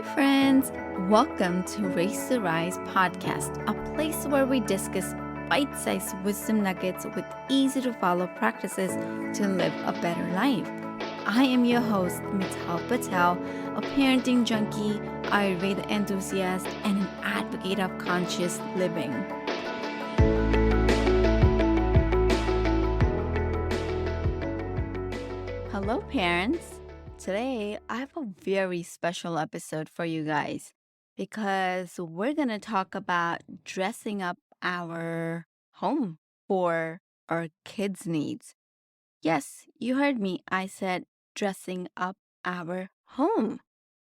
friends. Welcome to Race to Rise podcast, a place where we discuss bite sized wisdom nuggets with easy to follow practices to live a better life. I am your host, Mital Patel, a parenting junkie, Ayurveda enthusiast, and an advocate of conscious living. Hello, parents. Today, I have a very special episode for you guys because we're going to talk about dressing up our home for our kids' needs. Yes, you heard me. I said dressing up our home.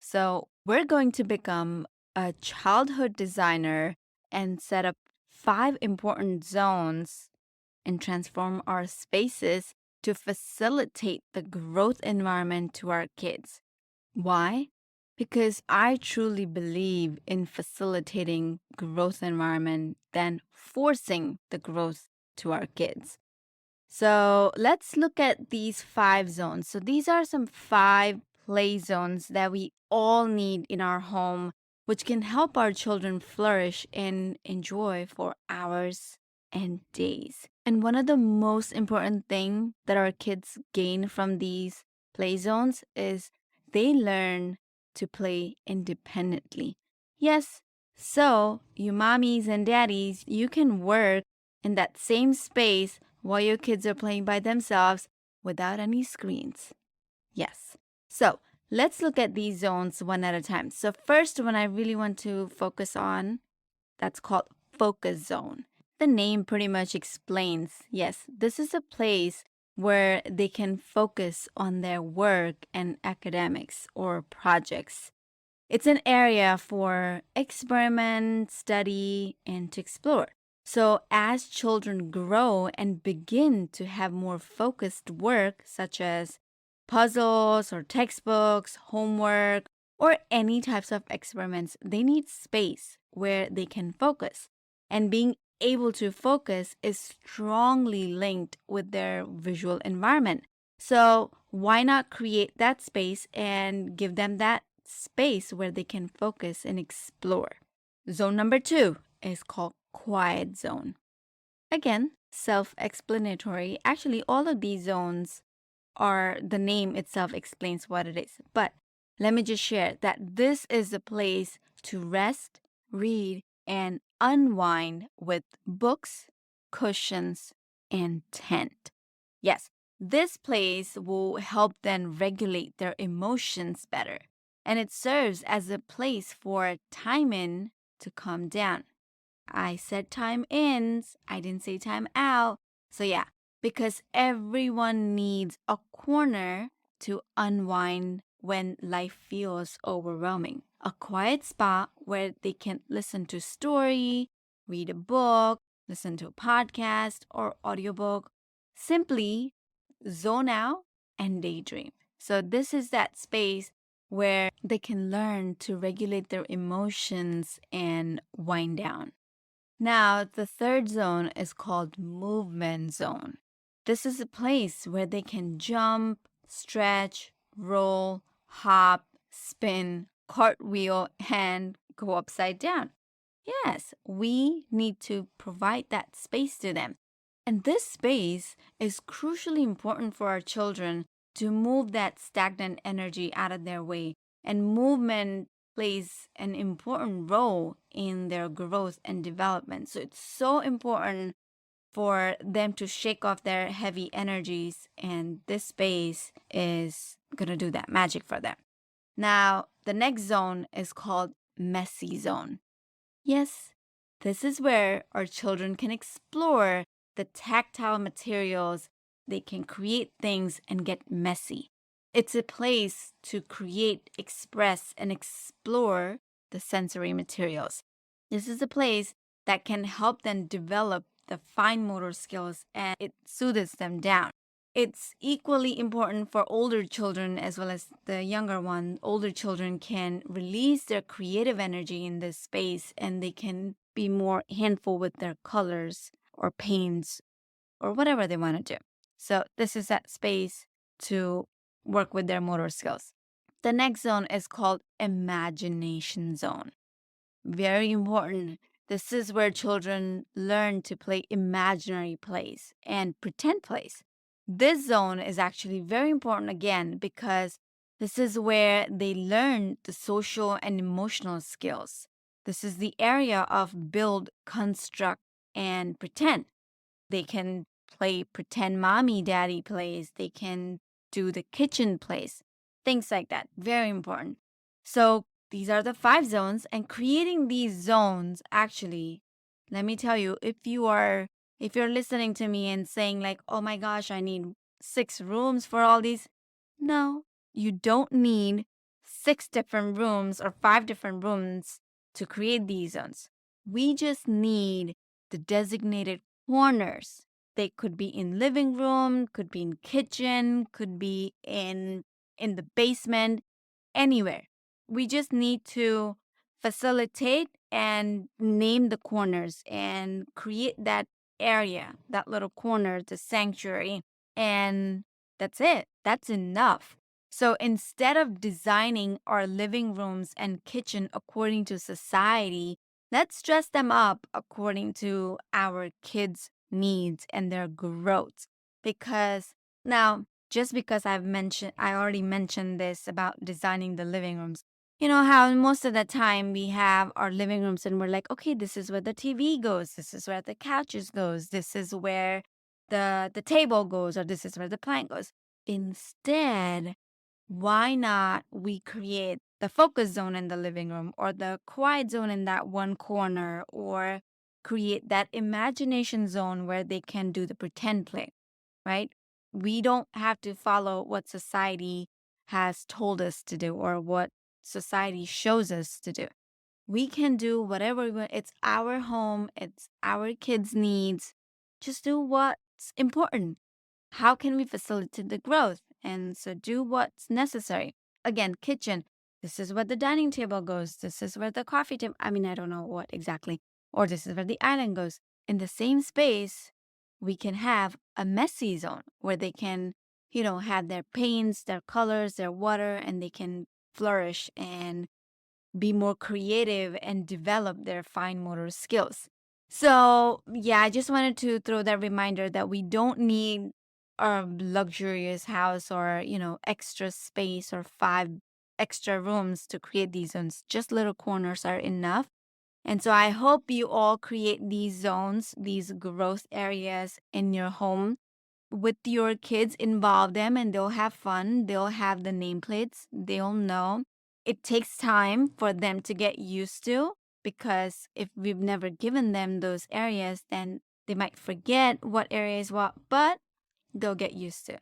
So, we're going to become a childhood designer and set up 5 important zones and transform our spaces to facilitate the growth environment to our kids. Why? Because I truly believe in facilitating growth environment than forcing the growth to our kids. So let's look at these 5 zones. So these are some 5 play zones that we all need in our home, which can help our children flourish and enjoy for hours and days. And one of the most important thing that our kids gain from these play zones is they learn to play independently. Yes, so you mommies and daddies, you can work in that same space while your kids are playing by themselves without any screens. Yes. So let's look at these zones one at a time. So first one I really want to focus on, that's called focus zone. The name pretty much explains, yes, this is a place where they can focus on their work and academics or projects. It's an area for experiment, study, and to explore. So, as children grow and begin to have more focused work, such as puzzles or textbooks, homework, or any types of experiments, they need space where they can focus. And being able to focus is strongly linked with their visual environment. So, why not create that space and give them that space where they can focus and explore? Zone number 2 is called quiet zone. Again, self-explanatory. Actually, all of these zones are the name itself explains what it is. But let me just share that this is a place to rest, read, and unwind with books, cushions, and tent. Yes, this place will help them regulate their emotions better. And it serves as a place for time in to calm down. I said time ins, I didn't say time out. So, yeah, because everyone needs a corner to unwind when life feels overwhelming. A quiet spot where they can listen to story, read a book, listen to a podcast or audiobook, simply zone out and daydream. So this is that space where they can learn to regulate their emotions and wind down. Now, the third zone is called movement zone. This is a place where they can jump, stretch, roll, hop, spin, cartwheel, and go upside down. Yes, we need to provide that space to them. And this space is crucially important for our children to move that stagnant energy out of their way. And movement plays an important role in their growth and development. So it's so important for them to shake off their heavy energies, and this space is going to do that magic for them. Now, the next zone is called messy zone. Yes, this is where our children can explore the tactile materials. They can create things and get messy. It's a place to create, express, and explore the sensory materials. This is a place that can help them develop the fine motor skills and it soothes them down. It's equally important for older children as well as the younger one. Older children can release their creative energy in this space and they can be more handful with their colors or paints or whatever they want to do. So this is that space to work with their motor skills. The next zone is called imagination zone. Very important. This is where children learn to play imaginary plays and pretend plays. This zone is actually very important again because this is where they learn the social and emotional skills. This is the area of build, construct, and pretend. They can play pretend mommy daddy plays. They can do the kitchen plays, things like that. Very important. So these are the 5 zones, and creating these zones actually, let me tell you, if you're listening to me and saying like, "Oh my gosh, I need 6 rooms for all these." No, you don't need 6 different rooms or 5 different rooms to create these zones. We just need the designated corners. They could be in living room, could be in kitchen, could be in the basement, anywhere. We just need to facilitate and name the corners and create that area, that little corner, the sanctuary, and that's it. That's enough. So instead of designing our living rooms and kitchen according to society, let's dress them up according to our kids' needs and their growth. Because now, just because I already mentioned this about designing the living rooms. You know how most of the time we have our living rooms and we're like, okay, this is where the TV goes, this is where the couches goes, this is where the table goes, or this is where the plant goes. Instead, why not we create the focus zone in the living room or the quiet zone in that one corner, or create that imagination zone where they can do the pretend play, right? We don't have to follow what society has told us to do or what society shows us to do. We can do whatever we want. It's our home, it's our kids' needs. Just do what's important. How can we facilitate the growth? And so do what's necessary. Again, kitchen. This is where the dining table goes. This is where the coffee table, I mean, I don't know what exactly. Or this is where the island goes. In the same space, we can have a messy zone where they can, have their paints, their colors, their water, and they can flourish and be more creative and develop their fine motor skills. So, yeah, I just wanted to throw that reminder that we don't need a luxurious house or, extra space or 5 extra rooms to create these zones. Just little corners are enough. And so I hope you all create these zones, these growth areas in your home with your kids. Involve them and they'll have fun. They'll have the nameplates. They'll know. It takes time for them to get used to, because if we've never given them those areas, then they might forget what area is what, but they'll get used to.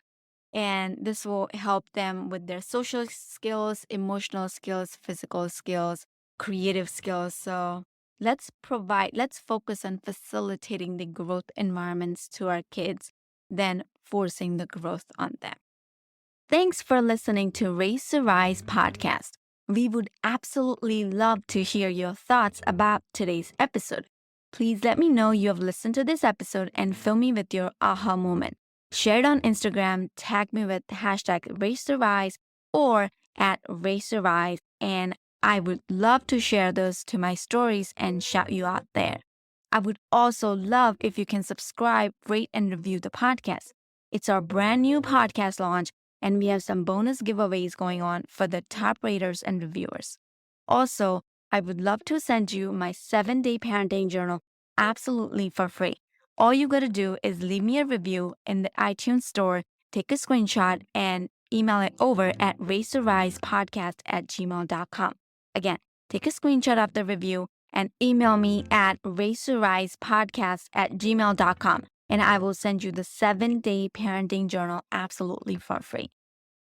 And this will help them with their social skills, emotional skills, physical skills, creative skills. So let's focus on facilitating the growth environments to our kids than forcing the growth on them. Thanks for listening to Raise to Rise podcast. We would absolutely love to hear your thoughts about today's episode. Please let me know you have listened to this episode and fill me with your aha moment. Share it on Instagram, tag me with hashtag Raise to Rise or at Raise to Rise, and I would love to share those to my stories and shout you out there. I would also love if you can subscribe, rate, and review the podcast. It's our brand new podcast launch, and we have some bonus giveaways going on for the top raters and reviewers. Also, I would love to send you my 7-day parenting journal absolutely for free. All you got to do is leave me a review in the iTunes store, take a screenshot, and email it over at raisetorisepodcast@gmail.com. Again, take a screenshot of the review and email me at raisetorisepodcast@gmail.com, and I will send you the 7-day parenting journal absolutely for free.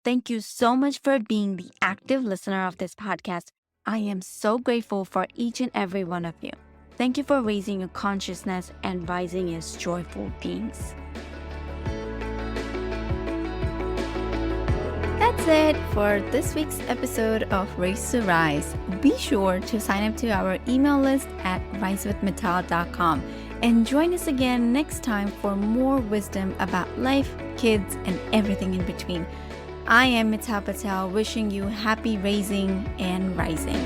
Thank you so much for being the active listener of this podcast. I am so grateful for each and every one of you. Thank you for raising your consciousness and rising as joyful beings. That's it for this week's episode of Raise to Rise. Be sure to sign up to our email list at risewithmittal.com and join us again next time for more wisdom about life, kids, and everything in between. I am Mita Patel, wishing you happy raising and rising.